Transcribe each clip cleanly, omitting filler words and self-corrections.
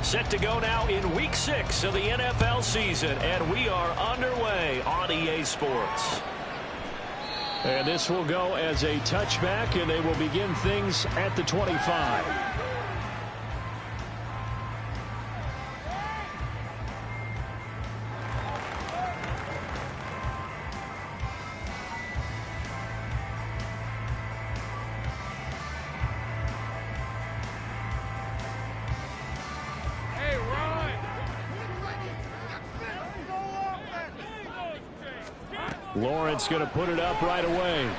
Set to go now in Week 6 of the NFL season, and we are underway on EA Sports. And this will go as a touchback, and they will begin things at the 25. Lawrence going to put it up right away. And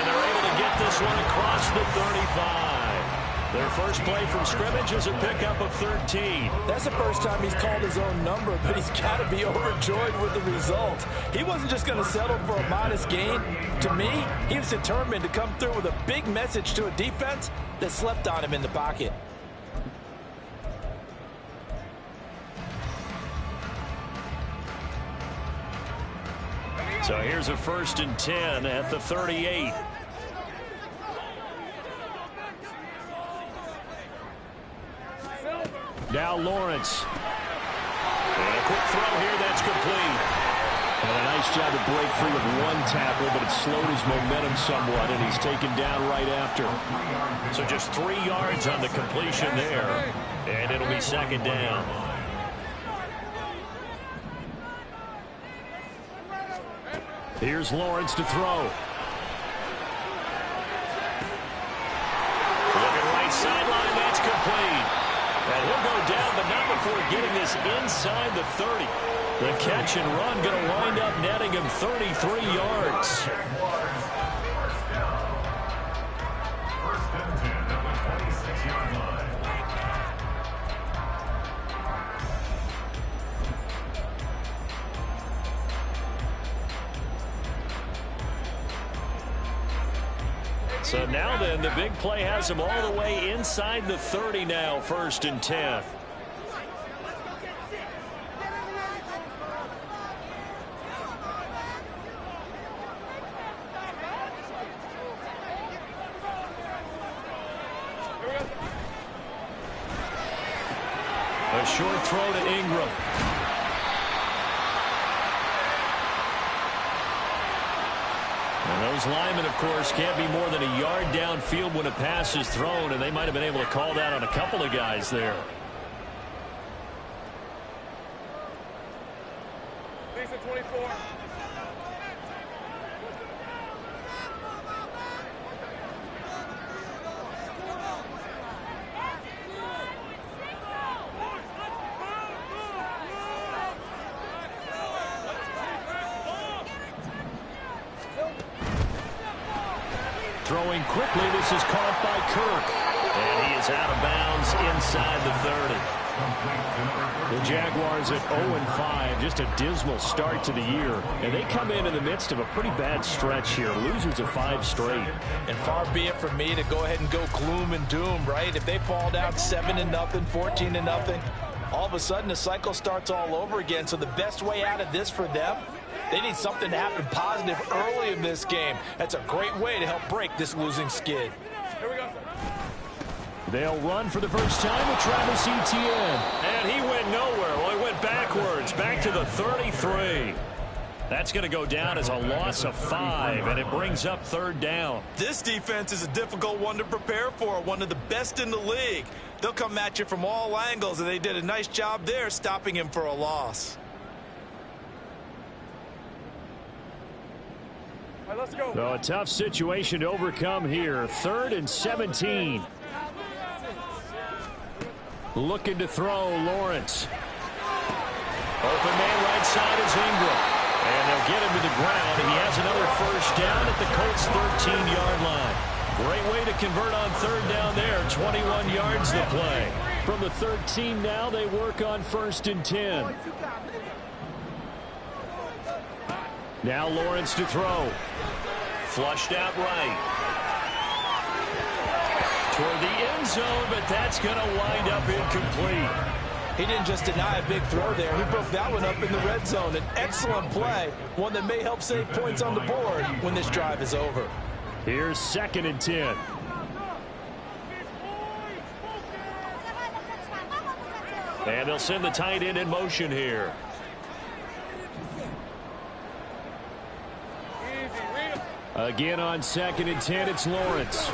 they're able to get this one across the 35. Their first play from scrimmage is a pickup of 13. That's the first time he's called his own number, but he's got to be overjoyed with the result. He wasn't just going to settle for a modest gain. To me, he was determined to come through with a big message to a defense that slept on him in the pocket. So here's a 1st and 10 at the 38. Now Lawrence. And a quick throw here that's complete. And a nice job to break free with one tackle, but it slowed his momentum somewhat, and he's taken down right after. So just 3 yards on the completion there, and it'll be 2nd down. Here's Lawrence to throw. Looking right sideline, that's complete. And he'll go down, but not before getting this inside the 30. The catch and run going to wind up netting him 33 yards. So now then, the big play has him all the way inside the 30 now, 1st and 10. A short throw to Ingram. And those linemen, of course, can't be more than a yard downfield when a pass is thrown, and they might have been able to call that on a couple of guys there. Lisa 24. Throwing quickly, this is caught by Kirk. And he is out of bounds inside the 30. The Jaguars at 0-5, just a dismal start to the year. And they come in the midst of a pretty bad stretch here, losers of 5 straight. And far be it from me to go ahead and go gloom and doom, right? If they fall down 7-0, 14-0, all of a sudden the cycle starts all over again. So the best way out of this for them, they need something to happen positive early in this game. That's a great way to help break this losing skid. Here we go. They'll run for the first time with Travis Etienne. And he went nowhere. Well, he went backwards, back to the 33. That's going to go down as a loss of 5, and it brings up 3rd down. This defense is a difficult one to prepare for, one of the best in the league. They'll come at you from all angles, and they did a nice job there stopping him for a loss. All right, let's go. So a tough situation to overcome here. 3rd and 17. Looking to throw, Lawrence. Open man right side is Ingram. And they'll get him to the ground, and he has another 1st down at the Colts' 13-yard line. Great way to convert on 3rd down there. 21 yards the play. From the 13 now, they work on 1st and 10. Now Lawrence to throw. Flushed out right. Toward the end zone, but that's going to wind up incomplete. He didn't just deny a big throw there. He broke that one up in the red zone. An excellent play, one that may help save points on the board when this drive is over. Here's 2nd and 10. And they'll send the tight end in motion here. Again on 2nd and 10, it's Lawrence.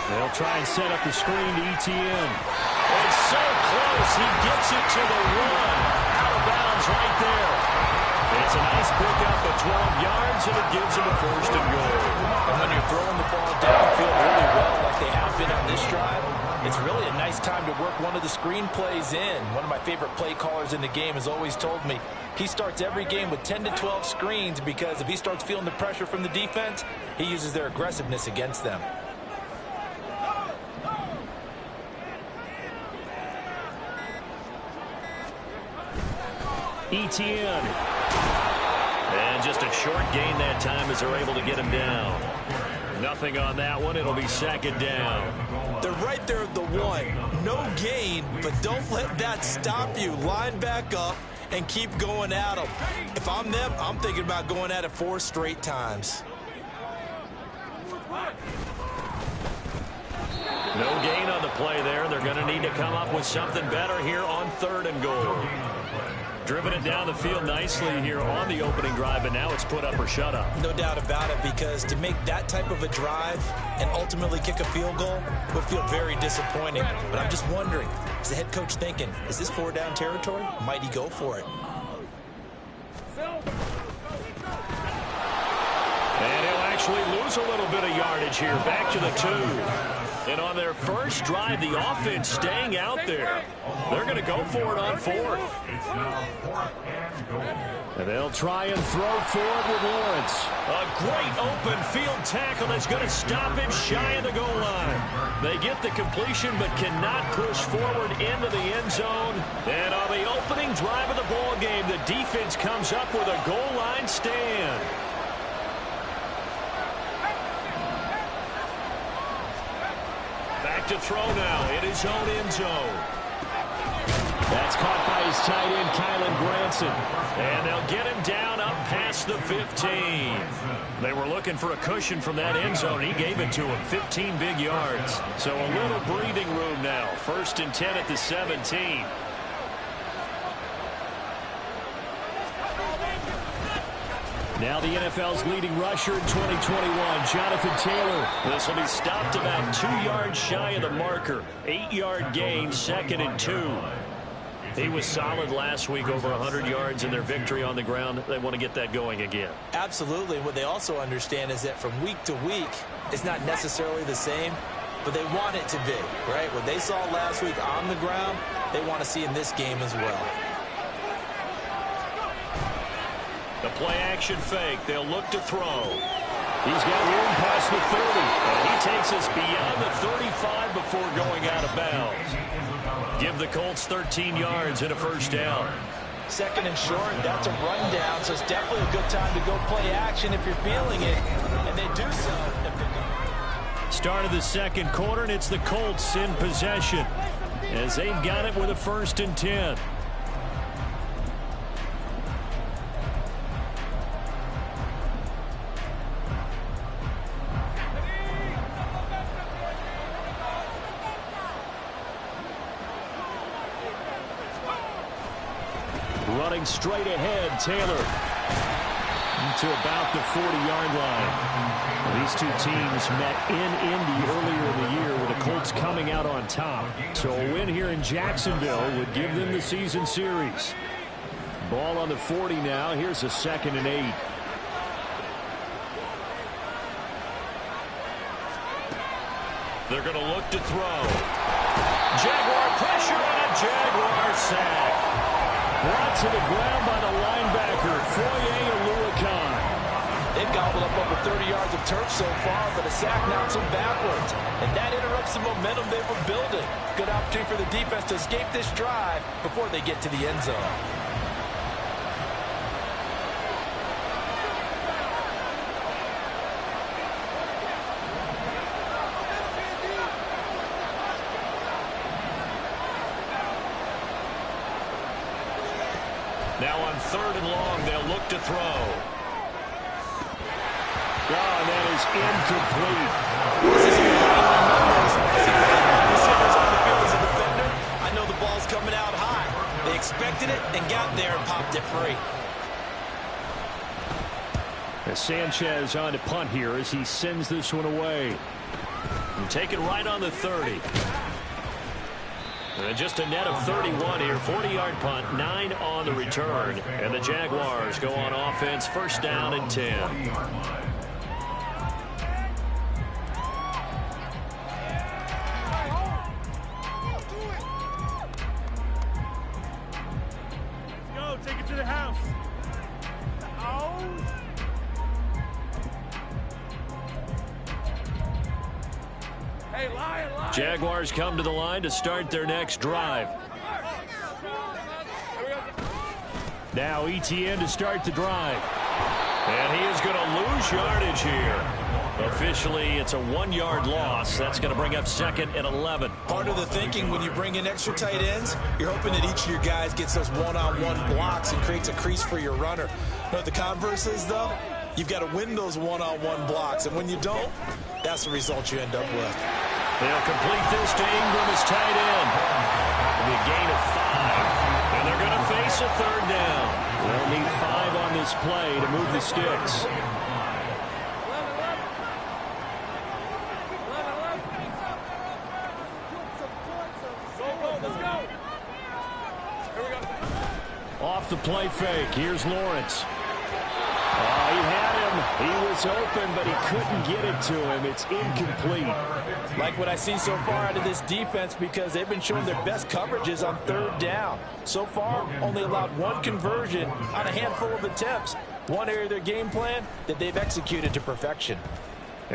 They'll try and set up the screen to Etienne. It's so close, he gets it to the one. Out of bounds right there. It's a nice pickup of 12 yards, and it gives him a 1st and goal. And when you're throwing the ball downfield really well, like they have been on this drive, it's really a nice time to work one of the screen plays in. One of my favorite play callers in the game has always told me he starts every game with 10 to 12 screens because if he starts feeling the pressure from the defense, he uses their aggressiveness against them. Etienne. And just a short gain that time as they're able to get him down. Nothing on that one. It'll be 2nd down. They're right there at the 1. No gain, but don't let that stop you. Line back up and keep going at them. If I'm them, I'm thinking about going at it 4 straight times. No gain on the play there. They're going to need to come up with something better here on 3rd and goal. Driven it down the field nicely here on the opening drive, and now it's put up or shut up. No doubt about it, because to make that type of a drive and ultimately kick a field goal would feel very disappointing. But I'm just wondering, is the head coach thinking, is this 4-down territory? Might he go for it? And he'll actually lose a little bit of yardage here. Back to the 2. And on their first drive, the offense staying out there. They're going to go for it on 4th. And they'll try and throw forward with Lawrence. A great open field tackle that's going to stop him shy of the goal line. They get the completion but cannot push forward into the end zone. And on the opening drive of the ball game, the defense comes up with a goal line stand. Back to throw now in his own end zone. That's caught by his tight end, Kylan Granson. And they'll get him down up past the 15. They were looking for a cushion from that end zone. He gave it to him, 15 big yards. So a little breathing room now. 1st and 10 at the 17. Now the NFL's leading rusher in 2021, Jonathan Taylor. This will be stopped about 2 yards shy of the marker. 8-yard gain, 2nd and 2. He was solid last week, over 100 yards in their victory on the ground. They want to get that going again. Absolutely. What they also understand is that from week to week, it's not necessarily the same, but they want it to be, right? What they saw last week on the ground, they want to see in this game as well. The play-action fake. They'll look to throw. He's got room past the 30. And he takes us beyond the 35 before going out of bounds. Give the Colts 13 yards and a 1st down. 2nd and short, that's a rundown, so it's definitely a good time to go play action if you're feeling it. And they do so. Start of the 2nd quarter, and it's the Colts in possession as they've got it with a 1st and 10. Running straight ahead, Taylor to about the 40-yard line. These two teams met in Indy earlier in the year with the Colts coming out on top. So a win here in Jacksonville would give them the season series. Ball on the 40 now. Here's a 2nd and 8. They're going to look to throw. Jaguar pressure and a Jaguar sack. Brought to the ground by the linebacker, Foye Oluokun. They've gobbled up over 30 yards of turf so far, but a sack knocks them backwards. And that interrupts the momentum they were building. Good opportunity for the defense to escape this drive before they get to the end zone. Now on 3rd and long, they'll look to throw. Oh, and that is incomplete. This is receivers on the field as a defender. I know the ball's coming out high. free. As Sanchez on to punt here as he sends this one away. And take it right on the 30. And just a net of 31 here. 40-yard punt, 9 on the return. And the Jaguars go on offense, first down and 10. Go, take it to the house. Hey, lion. Jaguars come to the line to start their next drive. Now ETN to start the drive. And he is going to lose yardage here. Officially, it's a 1-yard loss. That's going to bring up second and 11. Part of the thinking when you bring in extra tight ends, you're hoping that each of your guys gets those one-on-one blocks and creates a crease for your runner. You know what the converse is, though? You've got to win those one-on-one blocks, and when you don't, that's the result you end up with. They'll complete this to Ingram as tight end. It'll be a gain of 5. And they're going to face a third down. They'll need 5 on this play to move the sticks. Off the play fake. Here's Lawrence. He had him. He was open, but he couldn't get it to him. It's incomplete. Like what I see so far out of this defense, because they've been showing their best coverages on third down. So far, only allowed 1 conversion on a handful of attempts. One area of their game plan that they've executed to perfection.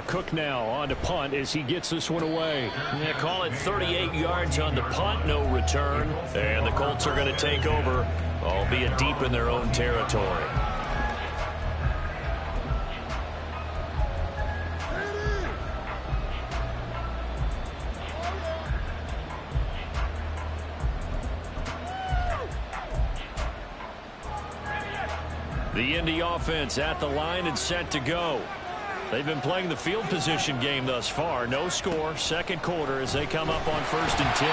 Cook now on to punt as he gets this one away. Yeah, call it 38 yards on the punt, no return. And the Colts are going to take over, albeit deep in their own territory. The Indy offense at the line and set to go. They've been playing the field position game thus far. No score, second quarter as they come up on 1st and 10.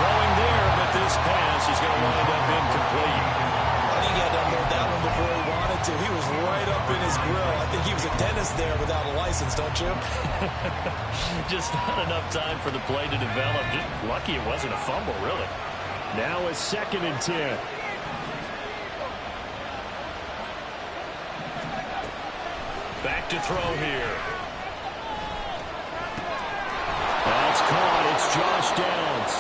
Throwing there, but this pass is going to wind up incomplete. I think he had to unload that one before he wanted to. He was right up in his grill. I think he was a dentist there without a license, don't you? Just not enough time for the play to develop. Just lucky it wasn't a fumble, really. Now a 2nd and 10. Back to throw here. That's caught. It's Josh Downs.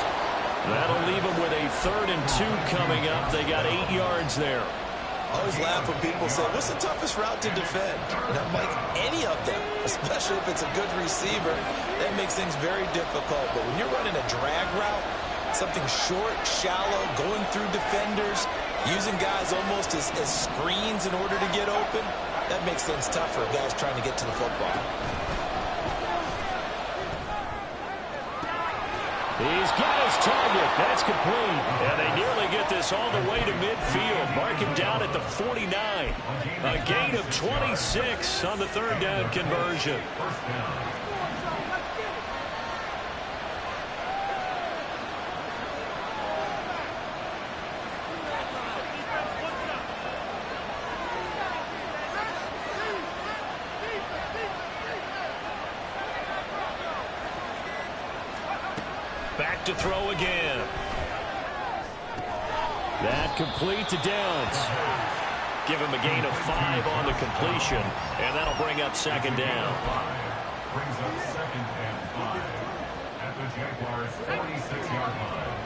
That'll leave them with a 3rd and 2 coming up. They got 8 yards there. I always laugh when people say, what's the toughest route to defend? And I'm like, any of them, especially if it's a good receiver. That makes things very difficult. But when you're running a drag route, something short, shallow, going through defenders, using guys almost as screens in order to get open, that makes things tough for guys trying to get to the football. He's got his target. That's complete. And they nearly get this all the way to midfield. Mark him down at the 49. A gain of 26 on the 3rd down conversion. Back to throw again. That complete to Downs. Give him a gain of 5 on the completion, and that'll bring up 2nd down. Brings up 2nd and 5 at the Jaguars' 46-yard line.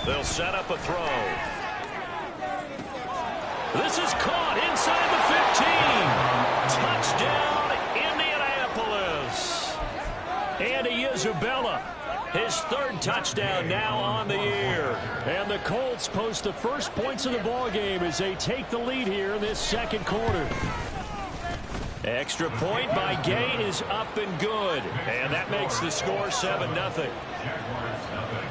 They'll set up a throw. This is caught inside the 15. Touchdown, Indianapolis. Andy Isabella, his 3rd touchdown now on the year. And the Colts post the first points of the ballgame as they take the lead here in this 2nd quarter. Extra point by Gay is up and good. And that makes the score 7-0. Jaguars nothing.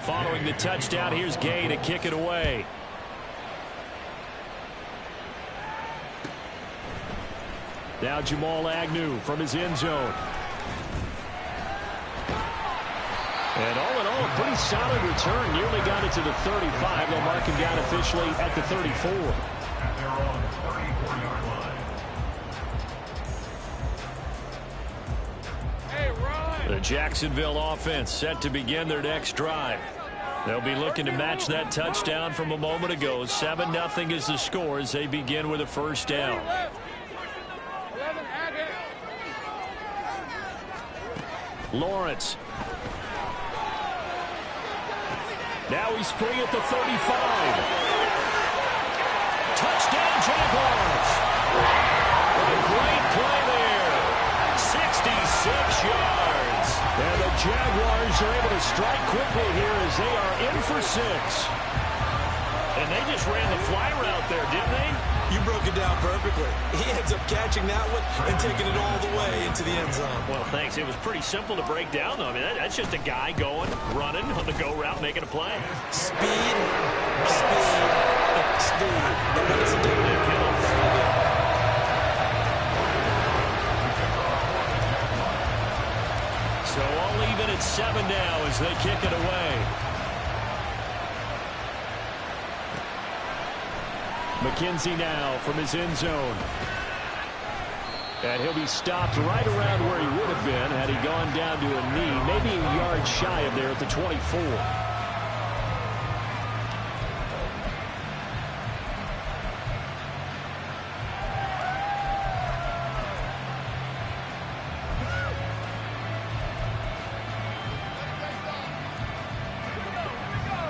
Following the touchdown, here's Gay to kick it away. Now Jamal Agnew from his end zone. And all in all, a pretty solid return. Nearly got it to the 35. They'll mark him down officially at the 34. At their own 34-yard line. Hey, Ryan! The Jacksonville offense set to begin their next drive. They'll be looking to match that touchdown from a moment ago. 7-0 is the score as they begin with a first down. Lawrence. Now he's free at the 35. Touchdown, Jaguars. A great play there. 66 yards. And the Jaguars are able to strike quickly here as they are in for 6. And they just ran the fly route there, didn't they? You broke it down perfectly. He ends up catching that one and taking it all the way into the end zone. Well, thanks. It was pretty simple to break down, though. I mean, that's just a guy going, running on the go route, making a play. Speed, speed, speed. And what does it do? It kills. So all even at 7 now as they kick it away. McKenzie now from his end zone. And he'll be stopped right around where he would have been had he gone down to a knee, maybe a yard shy of there at the 24.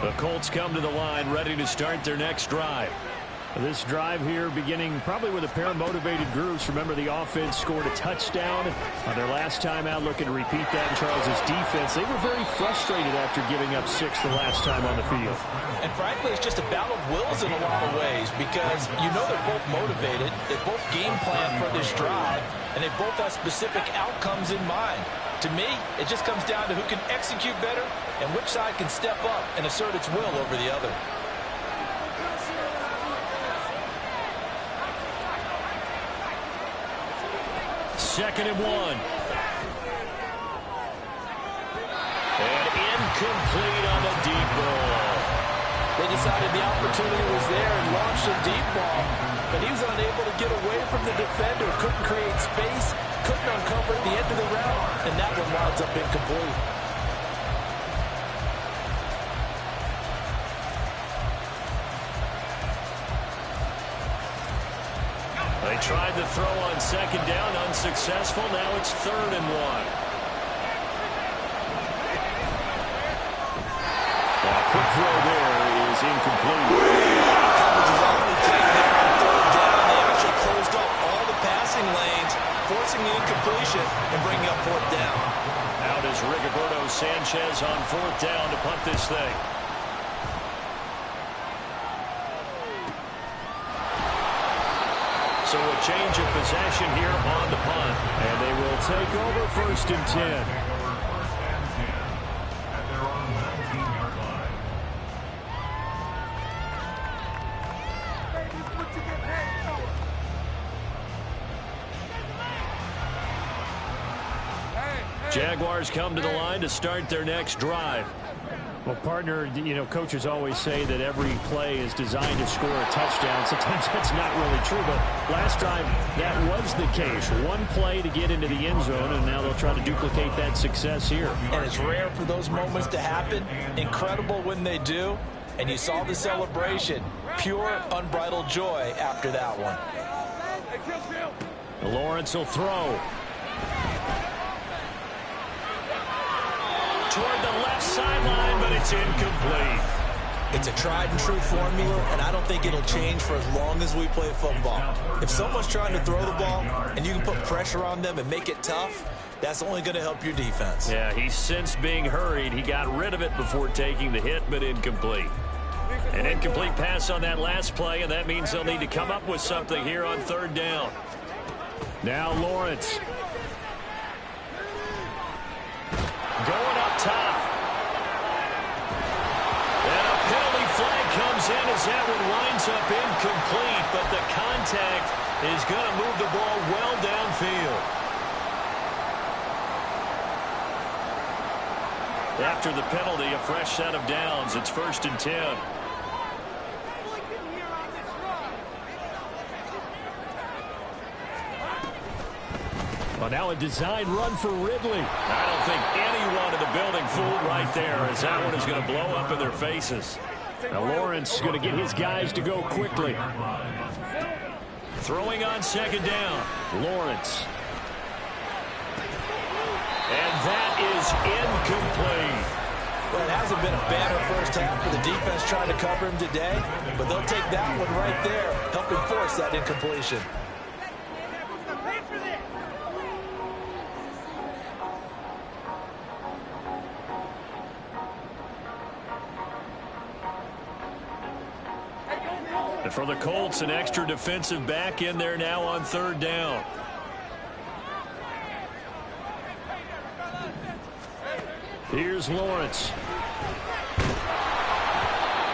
The Colts come to the line ready to start their next drive. This drive here beginning probably with a pair of motivated groups. Remember, the offense scored a touchdown on their last time out, looking to repeat that in Charles's defense. They were very frustrated after giving up 6 the last time on the field. And frankly, it's just a battle of wills in a lot of ways because you know they're both motivated. They both game plan for this drive, and they both have specific outcomes in mind. To me, it just comes down to who can execute better and which side can step up and assert its will over the other. Second and 1. And incomplete on the deep ball. They decided the opportunity was there and launched a deep ball, but he was unable to get away from the defender, couldn't create space, couldn't uncover at the end of the route, and that one winds up incomplete. They tried to throw on second down, unsuccessful. Now it's 3rd and 1. A quick throw there is incomplete. Coverage is awfully tight there on 3rd down. They actually closed off all the passing lanes, forcing the incompletion and bringing up 4th down. Out is Rigoberto Sanchez on 4th down to punt this thing. So a change of possession here on the punt. And they will take over 1st and 10. Take over 1st and 10 at their own 19-yard line. Jaguars come to the line to start their next drive. Well, partner, you know, coaches always say that every play is designed to score a touchdown. Sometimes that's not really true, but last drive, that was the case. One play to get into the end zone, and now they'll try to duplicate that success here. And it's rare for those moments to happen. Incredible when they do. And you saw the celebration. Pure, unbridled joy after that one. Lawrence will throw. Toward the left sideline, but it's incomplete. It's a tried and true formula, and I don't think it'll change for as long as we play football. If someone's trying to throw the ball and you can put pressure on them and make it tough, that's only going to help your defense. Yeah, he's since being hurried. He got rid of it before taking the hit, but incomplete. An incomplete pass on that last play, and that means they'll need to come up with something here on 3rd down. Now Lawrence. Going up top. After the penalty, a fresh set of downs. It's 1st and 10. Well, now a design run for Ridley. I don't think anyone in the building fooled right there, as that one is going to blow up in their faces. Now Lawrence going to get his guys to go quickly. Throwing on 2nd down. Lawrence. And that is incomplete. Well, it hasn't been a banner first half for the defense trying to cover him today, but they'll take that one right there, helping force that incompletion. And for the Colts, an extra defensive back in there now on 3rd down. Here's Lawrence.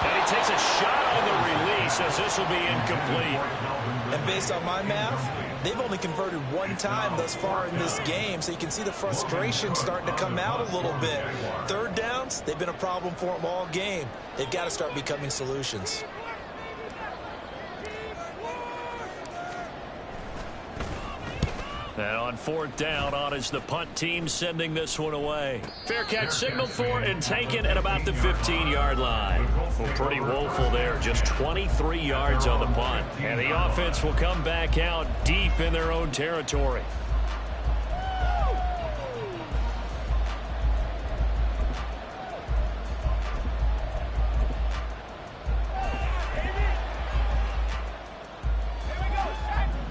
And he takes a shot on the release, as this will be incomplete. And based on my math, they've only converted 1 time thus far in this game, so you can see the frustration starting to come out a little bit. 3rd downs, they've been a problem for them all game. They've got to start becoming solutions. And on 4th down, on is the punt team sending this one away. Fair catch signaled for and taken at about the 15-yard line. Well, pretty woeful there. Just 23 yards on the punt. And the offense will come back out deep in their own territory.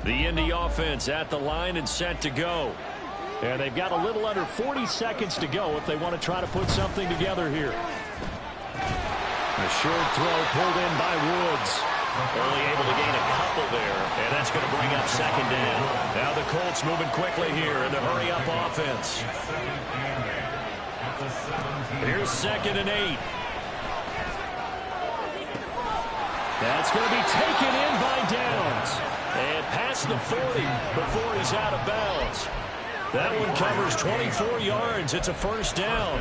The Indy offense at the line and set to go. And they've got a little under 40 seconds to go if they want to try to put something together here. A short throw pulled in by Woods. Only able to gain a couple there, and that's going to bring up 2nd down. Now the Colts moving quickly here in the hurry-up offense. Here's 2nd and 8. That's going to be taken in by Downs. And past the 40 before he's out of bounds. That one covers 24 yards. It's a 1st down.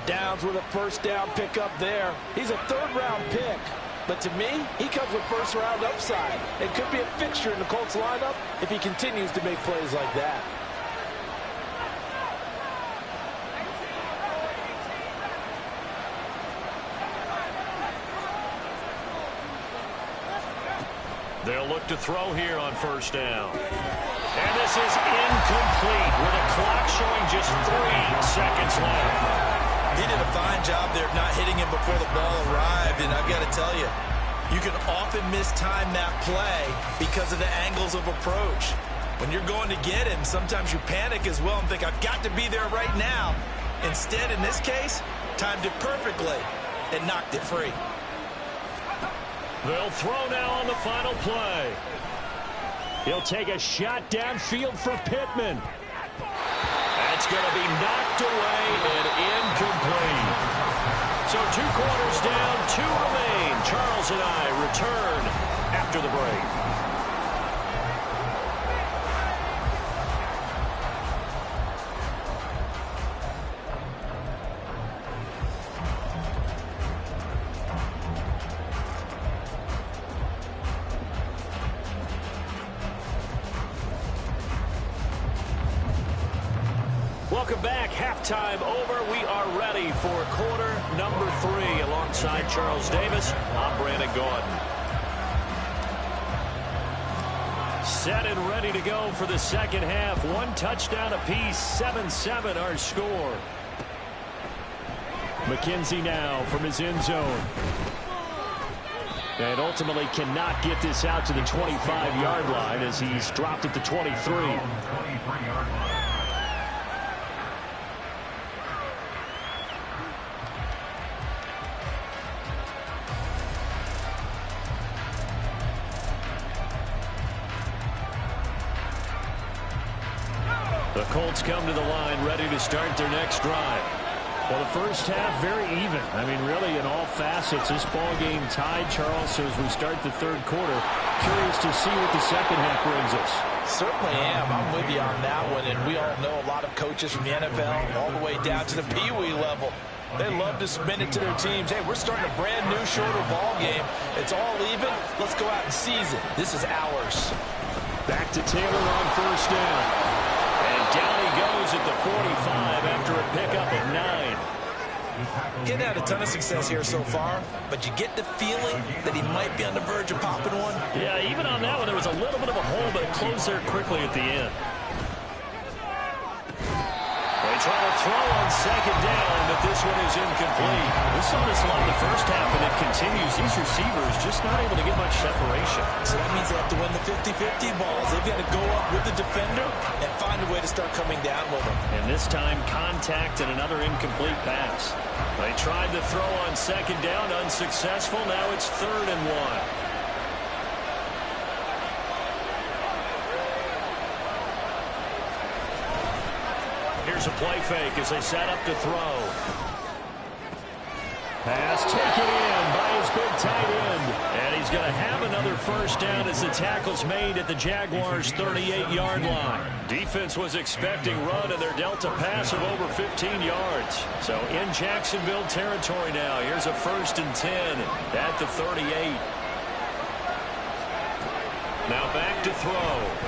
Downs with a 1st down pickup there. He's a 3rd-round pick. But to me, he comes with 1st-round upside. It could be a fixture in the Colts lineup if he continues to make plays like that. They'll look to throw here on 1st down. And this is incomplete with a clock showing just 3 seconds left. He did a fine job there of not hitting him before the ball arrived, and I've got to tell you, you can often mistime that play because of the angles of approach. When you're going to get him, sometimes you panic as well and think, I've got to be there right now. Instead, in this case, timed it perfectly and knocked it free. They'll throw now on the final play. He'll take a shot downfield for Pittman. That's going to be knocked away and incomplete. So 2 quarters down, 2 remain. Charles and I return after the break. Welcome back. Halftime over. We are ready for quarter number 3. Alongside Charles Davis, I'm Brandon Gordon. Set and ready to go for the 2nd half. 1 touchdown apiece. 7-7 our score. McKenzie now from his end zone. And ultimately cannot get this out to the 25-yard line as he's dropped at the 23. The Colts come to the line ready to start their next drive. Well, the first half very even. I mean, really in all facets. This ball game tied, Charles, so as we start the 3rd quarter. Curious to see what the 2nd half brings us. Certainly am. I'm with you on that one, and we all know a lot lot of coaches from the NFL all the way down to the Pee-wee level. They love to spin it to their teams. Hey, we're starting a brand new shorter ball game. It's all even. Let's go out and seize it. This is ours. Back to Taylor on first down. And down he goes at the 45 after a pickup of 9. Getting had a ton of success here so far, but you get the feeling that he might be on the verge of popping one. Yeah, even on that one, there was a little bit of a hole, but it closed there quickly at the end. They try to throw on second down, but this one is incomplete. We saw this a lot in the first half, and it continues. These receivers just not able to get much separation. So that means they have to win the 50-50 balls. They've got to go up with the defender and find a way to start coming down with them. And this time, contact and another incomplete pass. They tried to throw on second down, unsuccessful. Now it's 3rd and 1. Here's a play fake as they set up to throw. Pass taken in by his big tight end. And he's going to have another first down as the tackle's made at the Jaguars' 38-yard line. Defense was expecting run, and they're dealt a pass of over 15 yards. So in Jacksonville territory now. Here's a 1st and 10 at the 38. Now back to throw.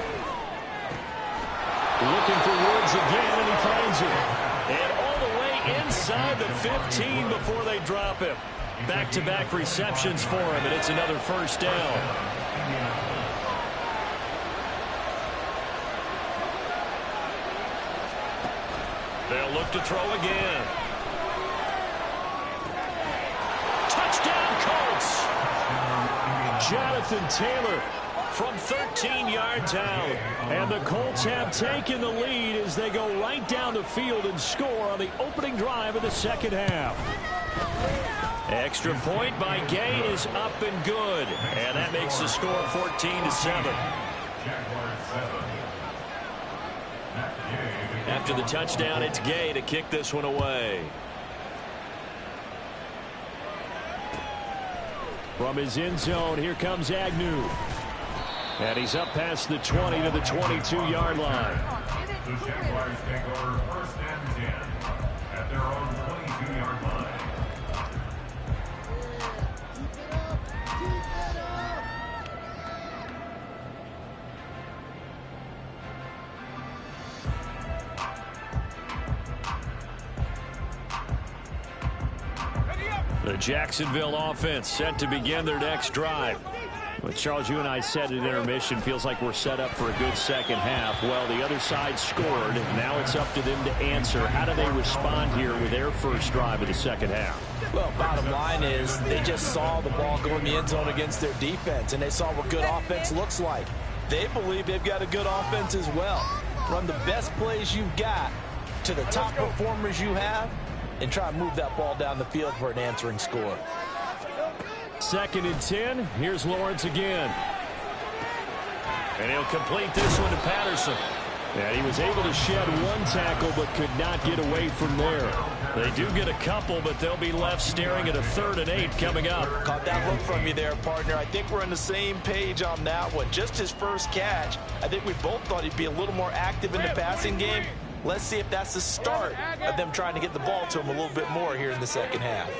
Looking for Woods again, and he finds him. And all the way inside the 15 before they drop him. Back-to-back receptions for him, and it's another first down. They'll look to throw again. Touchdown, Colts! Jonathan Taylor from 13 yards out. And the Colts have taken the lead as they go right down the field and score on the opening drive of the second half. Extra point by Gay is up and good. And that makes the score 14-7. After the touchdown, it's Gay to kick this one away. From his end zone, here comes Agnew. And he's up past the 20 to the 22-yard line. The Jaguars take over 1st and 10 at their own 22-yard line. The Jacksonville offense set to begin their next drive. But Charles, you and I said at intermission, feels like we're set up for a good second half. Well, the other side scored. Now it's up to them to answer. How do they respond here with their first drive of the second half? Well, bottom line is they just saw the ball go in the end zone against their defense, and they saw what good offense looks like. They believe they've got a good offense as well. Run the best plays you've got to the top performers you have and try and move that ball down the field for an answering score. 2nd and 10. Here's Lawrence again. And he'll complete this one to Patterson. And he was able to shed one tackle but could not get away from there. They do get a couple, but they'll be left staring at a 3rd and 8 coming up. Caught that look from you there, partner. I think we're on the same page on that one. Just his first catch. I think we both thought he'd be a little more active in the passing game. Let's see if that's the start of them trying to get the ball to him a little bit more here in the second half.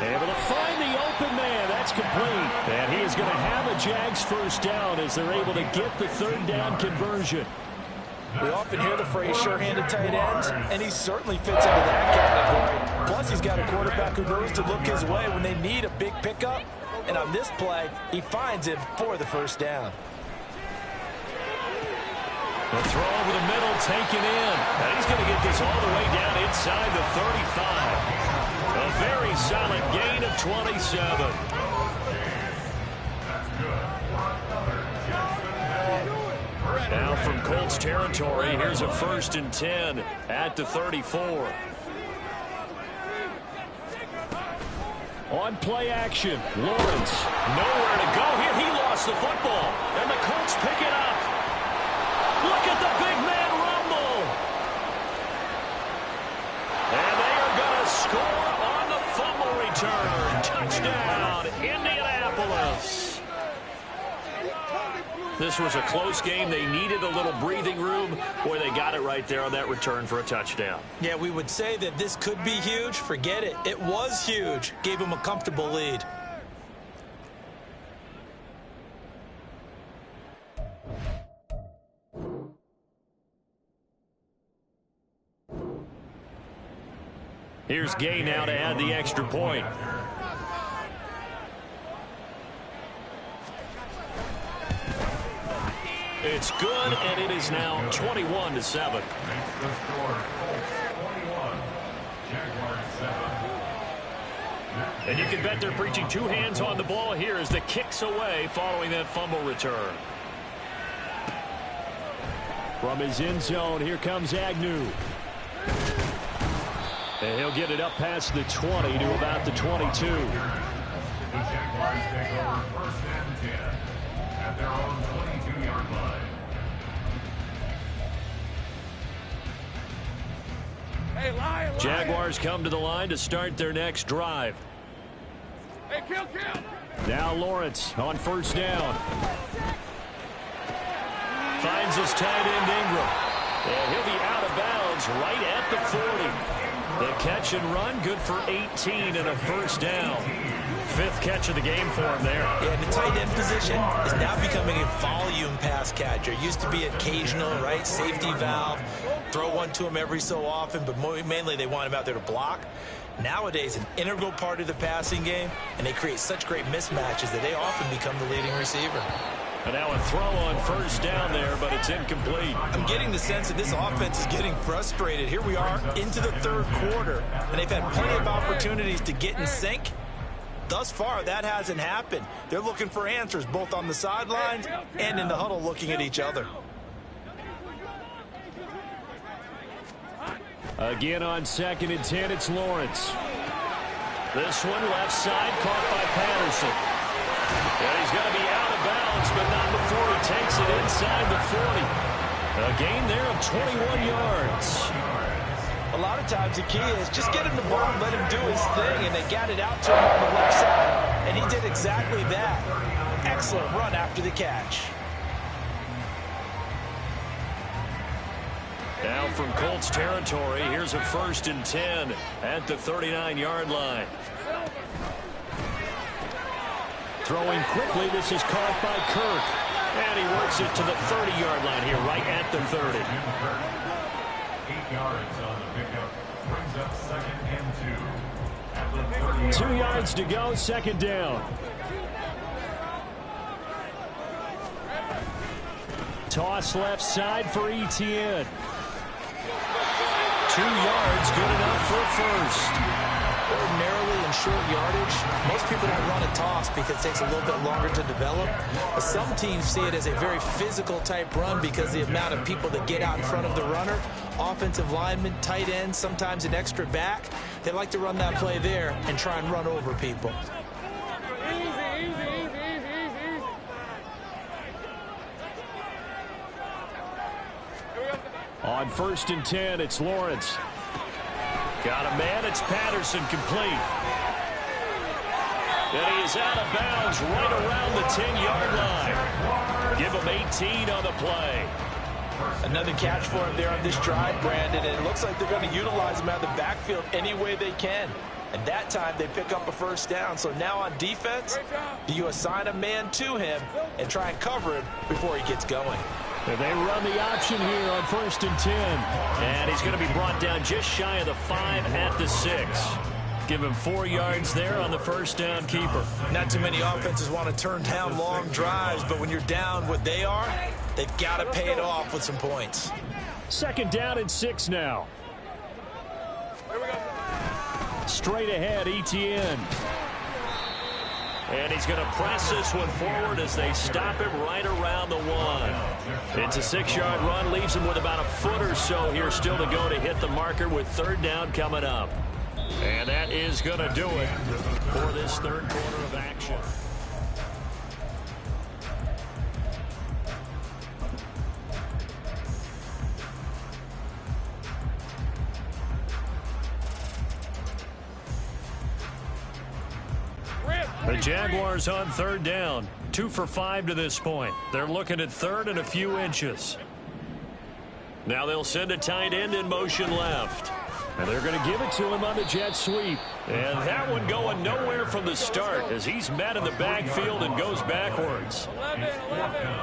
Able to find the open man. That's complete. And he is going to have a Jags first down as they're able to get the 3rd down conversion. We often hear the phrase sure-handed tight ends, and he certainly fits into that category. Plus, he's got a quarterback who knows to look his way when they need a big pickup. And on this play, he finds him for the first down. The throw over the middle taken in. And he's going to get this all the way down inside the 35. A very solid gain of 27. Now from Colts territory, here's a 1st and 10 at the 34. On play action, Lawrence. Nowhere to go here. He lost the football. And the Colts pick it up. Look at the big man rumble. And they are going to score on the fumble return. Touchdown, Indianapolis. This was a close game. They needed a little breathing room. Boy, they got it right there on that return for a touchdown. Yeah, we would say that this could be huge. Forget it. It was huge. Gave them a comfortable lead. Here's Gay now to add the extra point. It's good, and it is now 21-7. Makes the score, Colts 21, Jaguars 7. And you can bet they're preaching two hands on the ball here as the kick's away following that fumble return. From his end zone, here comes Agnew. And he'll get it up past the 20 to about the 22. The Jaguars take over 1st and 10 at their own 22-yard line. Hey, Lion! Jaguars come to the line to start their next drive. Hey, kill! Now Lawrence on 1st down. Finds his tight end Ingram. And he'll be out of bounds right at the 40. The catch and run, good for 18 and a 1st down. 5th catch of the game for him there. Yeah, the tight end position is now becoming a volume pass catcher. Used to be occasional, right? Safety valve. Throw one to him every so often, but mainly they want him out there to block. Nowadays, an integral part of the passing game, and they create such great mismatches that they often become the leading receiver. And now a throw on 1st down there, but it's incomplete. I'm getting the sense that this offense is getting frustrated. Here we are into the 3rd quarter, and they've had plenty of opportunities to get in sync. Thus far, that hasn't happened. They're looking for answers both on the sidelines and in the huddle looking at each other. Again on 2nd and 10, it's Lawrence. This one left side, caught by Patterson. And he's going to be out of bounds, but not before he takes it inside the 40. A gain there of 21 yards. A lot of times the key is just get him the ball and let him do his thing, and they got it out to him on the left side, and he did exactly that. Excellent run after the catch. Now from Colts territory, here's a 1st and 10 at the 39-yard line. Throwing quickly, this is caught by Kirk. And he works it to the 30-yard line here, right at the 30. 8 yards on the pickup. Brings up 2nd and 2. At the 2 yards to go, 2nd down. Toss left side for Etienne. 2 yards, good enough for 1st. Ordinarily in short yardage, most people don't run a toss because it takes a little bit longer to develop. But some teams see it as a very physical type run because the amount of people that get out in front of the runner, offensive linemen, tight ends, sometimes an extra back, they like to run that play there and try and run over people. Easy. On 1st and 10, it's Lawrence. Got a man, it's Patterson, complete. And he is out of bounds right around the 10-yard line. Give him 18 on the play. Another catch for him there on this drive, Brandon, and it looks like they're going to utilize him out of the backfield any way they can. And that time they pick up a 1st down. So now on defense, do you assign a man to him and try and cover him before he gets going? And they run the option here on 1st and 10. And he's going to be brought down just shy of the 5 at the 6. Give him 4 yards there on the 1st down keeper. Not too many offenses want to turn down long drives, but when you're down what they are, they've got to pay it off with some points. 2nd down and 6 now. Straight ahead, Etienne. And he's going to press this one forward as they stop him right around the 1. It's a 6-yard run, leaves him with about a foot or so here still to go to hit the marker with 3rd down coming up. And that is going to do it for this 3rd quarter of action. The Jaguars on 3rd down. 2 for 5 to this point. They're looking at third and a few inches. Now they'll send a tight end in motion left. And they're going to give it to him on the jet sweep. And that one going nowhere from the start as he's met in the backfield and goes backwards. 11.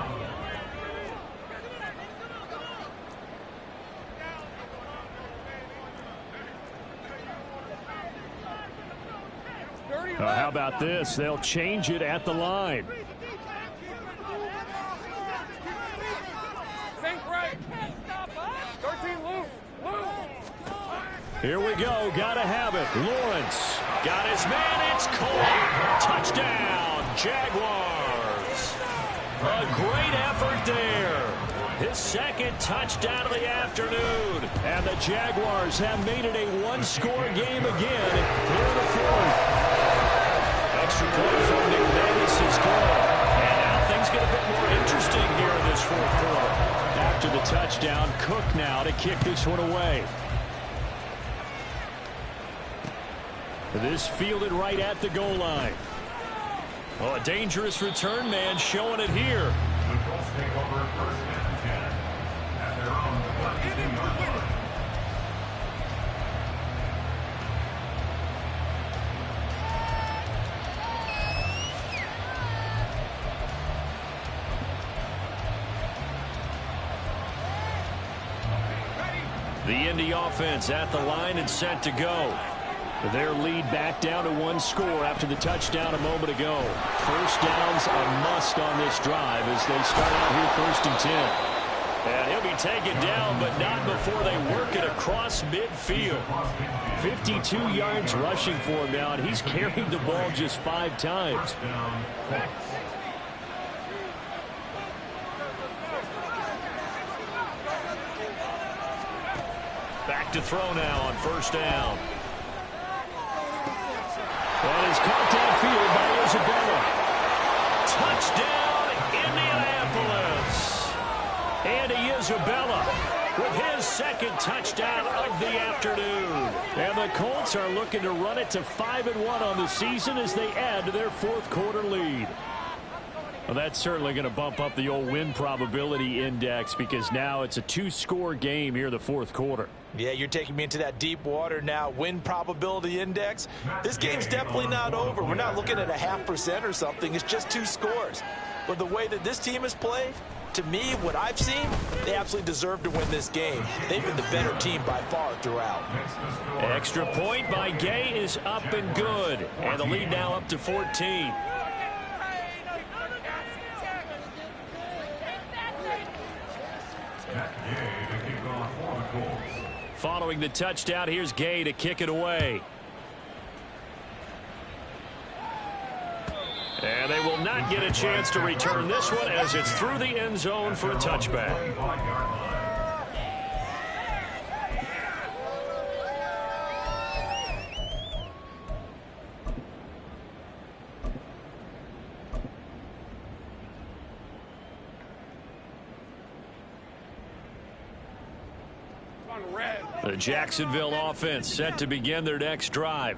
How about this? They'll change it at the line. Think right. 13 loose. Here we go. Gotta have it. Lawrence. Got his man. It's Cole. Touchdown, Jaguars. A great effort there. His second touchdown of the afternoon. And the Jaguars have made it a one-score game again here in the fourth. Extra point from McManus' goal. And now things get a bit more interesting here in this fourth quarter. After the touchdown, Cook now to kick this one away. This fielded right at the goal line. Oh, a dangerous return man showing it here. The Colts take over first and 10 at their own 22-yard line. The Indy offense at the line and set to go. Their lead back down to one score after the touchdown a moment ago. First down's a must on this drive as they start out here first and 10. And he'll be taken down, but not before they work it across midfield. 52 yards rushing for him now, and he's carried the ball just 5 times. Back to throw now on first down. And is caught downfield by Isabella. Touchdown, Indianapolis. Andy Isabella with his second touchdown of the afternoon. And the Colts are looking to run it to 5-1 on the season as they add to their fourth quarter lead. Well, that's certainly going to bump up the old win probability index because now it's a 2-score game here in the fourth quarter. Yeah, you're taking me into that deep water now. Win probability index. This game's definitely not over. We're not looking at a 0.5% or something. It's just 2 scores. But the way that this team has played, to me, what I've seen, they absolutely deserve to win this game. They've been the better team by far throughout. Extra point by Gay is up and good. And the lead now up to 14. Following the touchdown, here's Gay to kick it away. And they will not get a chance to return this one as it's through the end zone for a touchback. The Jacksonville offense set to begin their next drive.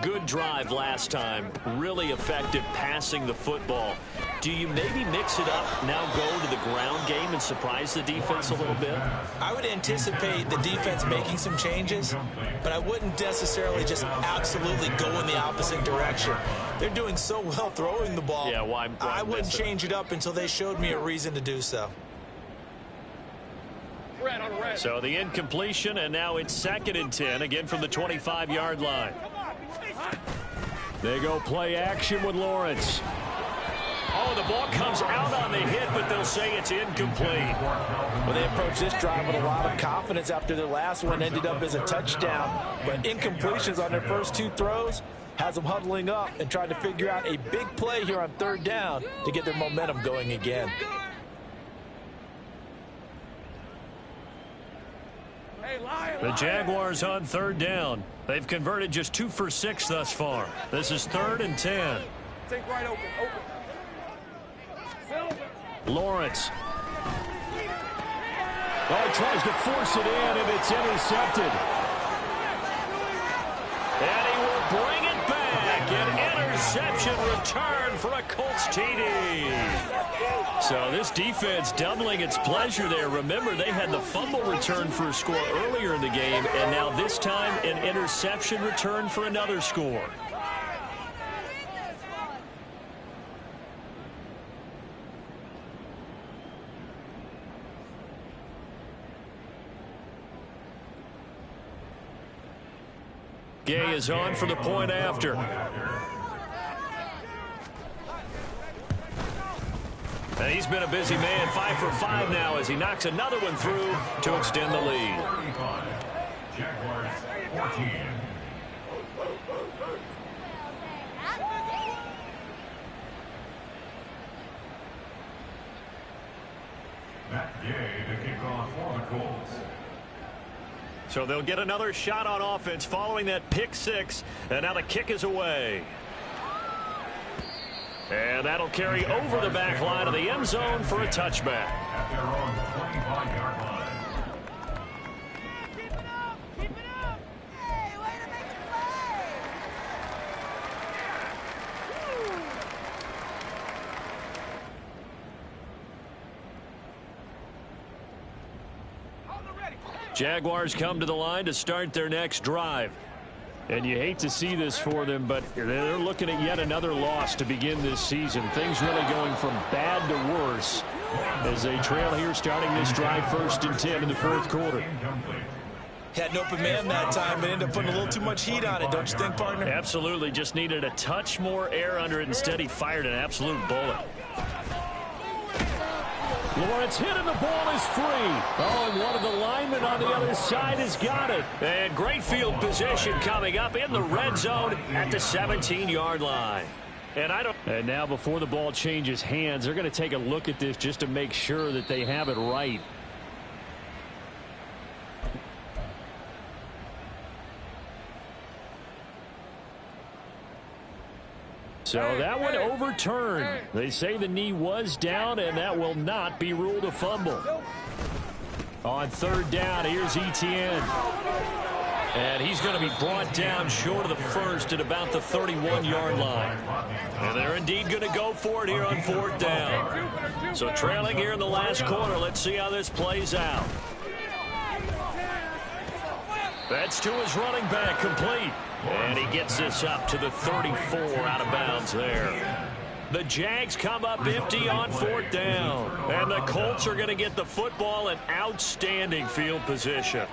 Good drive last time. Really effective passing the football. Do you maybe mix it up, now go to the ground game and surprise the defense a little bit? I would anticipate the defense making some changes, but I wouldn't necessarily just absolutely go in the opposite direction. They're doing so well throwing the ball. Yeah, why I wouldn't change it up until they showed me a reason to do so. So the incompletion, and now it's 2nd and 10, again from the 25-yard line. They go play action with Lawrence. Oh, the ball comes out on the hit, but they'll say it's incomplete. Well, they approached this drive with a lot of confidence after their last one ended up as a touchdown. But incompletions on their first 2 throws has them huddling up and trying to figure out a big play here on 3rd down to get their momentum going again. The Jaguars on 3rd down. They've converted just 2 for 6 thus far. This is 3rd and 10. Take right open. Lawrence. Oh, he tries to force it in, and it's intercepted. And he will bring it back. An interception return for a Colts TD. So this defense doubling its pleasure there. Remember, they had the fumble return for a score earlier in the game, and now this time an interception return for another score. Gay is on for the point after. And he's been a busy man, 5 for 5 now as he knocks another one through to extend the lead. Jaguars 14. Matt Gay to kick off for the Colts. So they'll get another shot on offense following that pick 6, and now the kick is away. And that'll carry over the back line of the end zone for a touchback. At their own 25-yard line. Keep it up! Keep it up! Hey, way to make a play! Jaguars come to the line to start their next drive. And you hate to see this for them, but they're looking at yet another loss to begin this season. Things really going from bad to worse as they trail here starting this drive 1st and 10 in the 4th quarter. Had an open man that time and ended up putting a little too much heat on it, don't you think, partner? Absolutely. Just needed a touch more air under it. Instead, he fired an absolute bullet. Lawrence hit and the ball is free. Oh, and one of the linemen on the other side has got it. And great field position coming up in the red zone at the 17-yard line. And now before the ball changes hands, they're going to take a look at this just to make sure that they have it right. So that one overturned. They say the knee was down, and that will not be ruled a fumble. On 3rd down, here's Etienne. And he's going to be brought down short of the first at about the 31-yard line. And they're indeed going to go for it here on 4th down. So trailing here in the last quarter, let's see how this plays out. That's to his running back, complete. And he gets this up to the 34 out of bounds there. The Jags come up empty on 4th down. And the Colts are going to get the football in outstanding field position.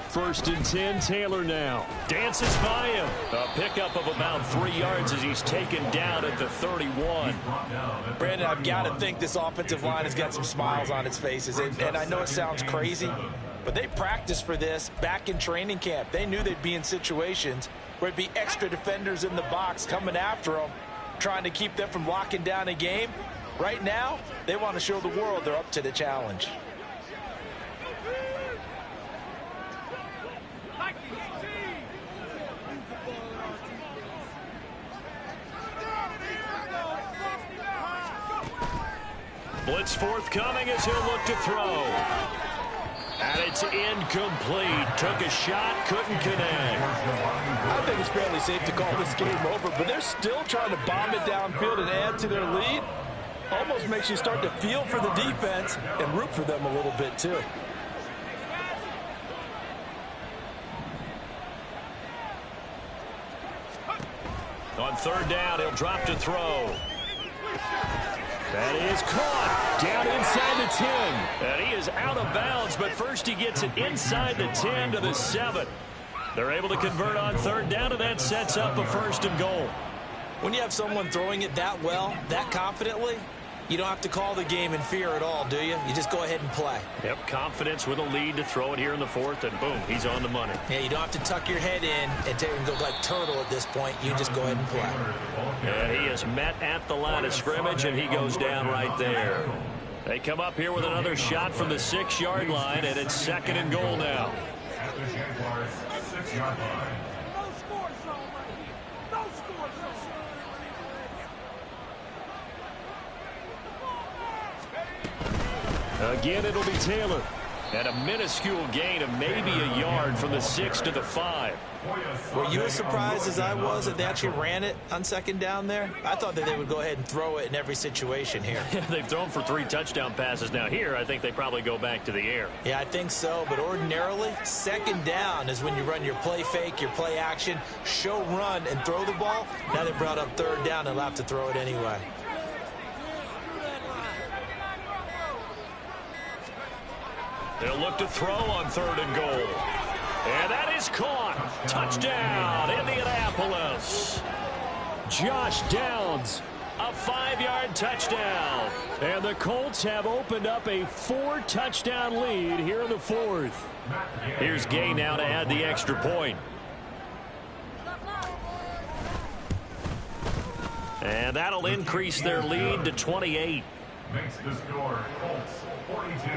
First and 10, Taylor now. Dances by him. A pickup of about 3 yards as he's taken down at the 31. Brandon, I've got to think this offensive line has got some smiles on its faces. And I know it sounds crazy, but they practiced for this back in training camp. They knew they'd be in situations where it'd be extra defenders in the box coming after them, trying to keep them from locking down a game. Right now, they want to show the world they're up to the challenge. Blitz forthcoming as he'll look to throw. And it's incomplete. Took a shot, couldn't connect. I think it's fairly safe to call this game over, but they're still trying to bomb it downfield and add to their lead. Almost makes you start to feel for the defense and root for them a little bit, too. On 3rd down, he'll drop to throw. That is caught down inside the 10. And he is out of bounds, but first he gets it inside the 10 to the 7. They're able to convert on 3rd down, and that sets up a 1st and goal. When you have someone throwing it that well, that confidently, you don't have to call the game in fear at all, do you? You just go ahead and play. Yep, confidence with a lead to throw it here in the 4th, and boom, he's on the money. Yeah, you don't have to tuck your head in and go like turtle at this point. You just go ahead and play. And he is met at the line of scrimmage, and he goes down right there. They come up here with another shot from the 6-yard line, and it's 2nd and goal now. At the Jaguars' 6-yard line. No score zone right here. No score zone. Again, it'll be Taylor. And a minuscule gain of maybe a yard from the 6 to the 5. Were you as surprised as I was that they actually ran it on second down there? I thought that they would go ahead and throw it in every situation here. They've thrown for 3 touchdown passes now. Here, I think they probably go back to the air. Yeah, I think so. But ordinarily, second down is when you run your play fake, your play action, show run, and throw the ball. Now they brought up third down and they'll have to throw it anyway. They'll look to throw on 3rd and goal. And that is caught. Touchdown, Indianapolis. Josh Downs, a 5-yard touchdown. And the Colts have opened up a 4-touchdown lead here in the 4th. Here's Gay now to add the extra point. And that'll increase their lead to 28. Makes the score Colts 42.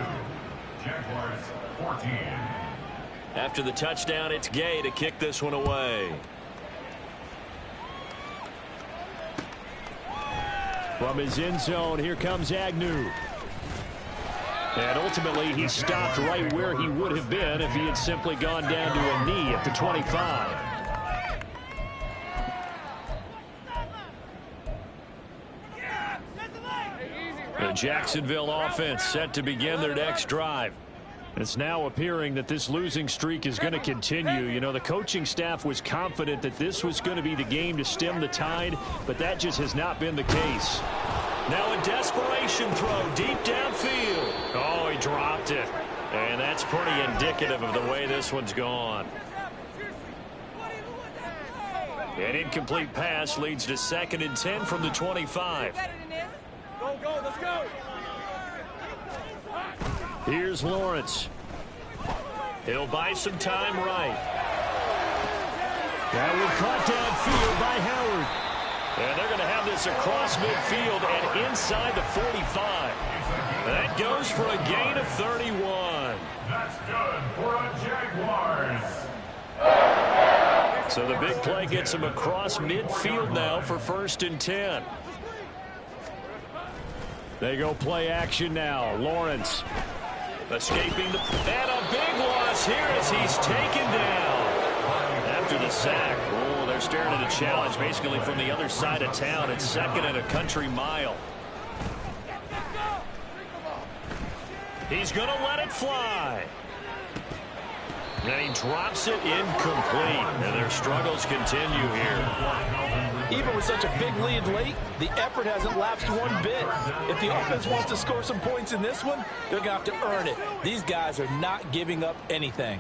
Jaguars 14. After the touchdown, it's Gay to kick this one away. From his end zone, here comes Agnew. And ultimately, he stopped right where he would have been if he had simply gone down to a knee at the 25. The Jacksonville offense set to begin their next drive. It's now appearing that this losing streak is going to continue. You know, the coaching staff was confident that this was going to be the game to stem the tide, but that just has not been the case. Now a desperation throw deep downfield. Oh, he dropped it. And that's pretty indicative of the way this one's gone. An incomplete pass leads to 2nd and 10 from the 25. Go, let's go. Here's Lawrence. He'll buy some time right. That one caught downfield by Howard. And they're going to have this across midfield and inside the 45. That goes for a gain of 31. That's good for a Jaguars. So the big play gets him across midfield now for 1st and 10. They go play action now. Lawrence escaping the... And a big loss here as he's taken down. After the sack, oh, they're staring at a challenge basically from the other side of town. It's 2nd and a country mile. He's going to let it fly. And he drops it incomplete. And their struggles continue here. Even with such a big lead late, the effort hasn't lapsed one bit. If the offense wants to score some points in this one, they're going to have to earn it. These guys are not giving up anything.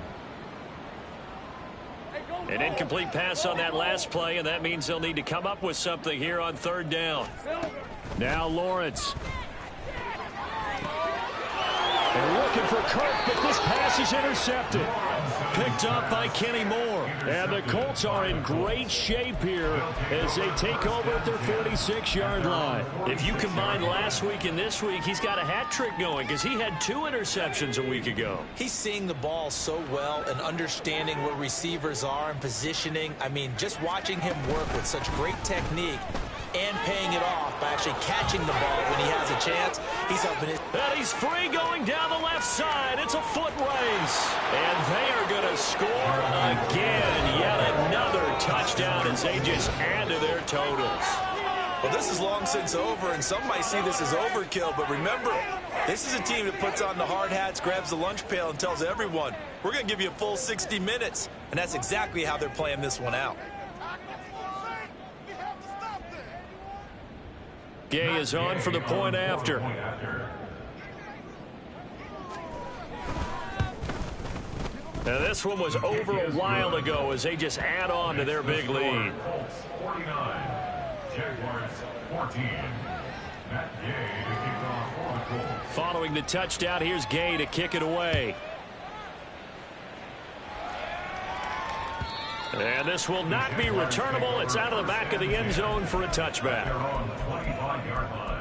An incomplete pass on that last play, and that means they'll need to come up with something here on 3rd down. Now Lawrence. They're looking for Kirk, but this pass is intercepted. Picked up by Kenny Moore. And the Colts are in great shape here as they take over at their 46-yard line. If you combine last week and this week, he's got a hat trick going because he had 2 interceptions a week ago. He's seeing the ball so well and understanding where receivers are and positioning. I mean, just watching him work with such great technique and paying it off by actually catching the ball when he has a chance. He's helping it. And he's free going down the left side. It's a foot race. And they are going to score again. Yet another touchdown as they just add to their totals. Well, this is long since over, and some might see this as overkill. But remember, this is a team that puts on the hard hats, grabs the lunch pail, and tells everyone, we're going to give you a full 60 minutes. And that's exactly how they're playing this one out. Gay is on for the point after. Now this one was over a while ago as they just add on to their big lead. Colts 49, Jaguars 14. Matt Gay to kick off for the Colts. Following the touchdown, here's Gay to kick it away. And this will not be returnable. It's out of the back of the end zone for a touchback. They're on the 25-yard line.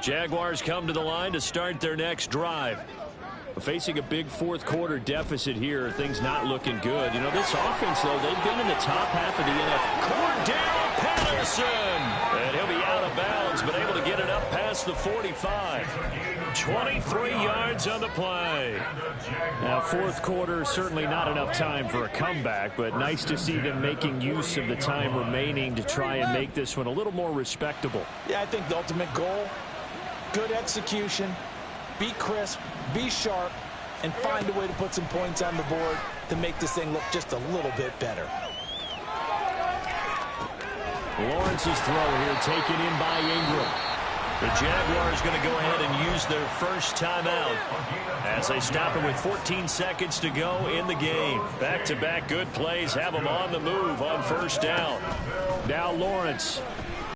Jaguars come to the line to start their next drive. Facing a big fourth quarter deficit here, things not looking good. You know, this offense, though, they've been in the top half of the NFL. Cordell Patterson! And he'll be out of bounds, but able to get it up past the 45. 23 yards on the play. Now, fourth quarter, certainly not enough time for a comeback, but nice to see them making use of the time remaining to try and make this one a little more respectable. Yeah, I think the ultimate goal, good execution, be crisp, be sharp, and find a way to put some points on the board to make this thing look just a little bit better. Lawrence's throw here taken in by Ingram. The Jaguars going to go ahead and use their first timeout as they stop it with 14 seconds to go in the game. Back-to-back good plays have them on the move on first down. Now Lawrence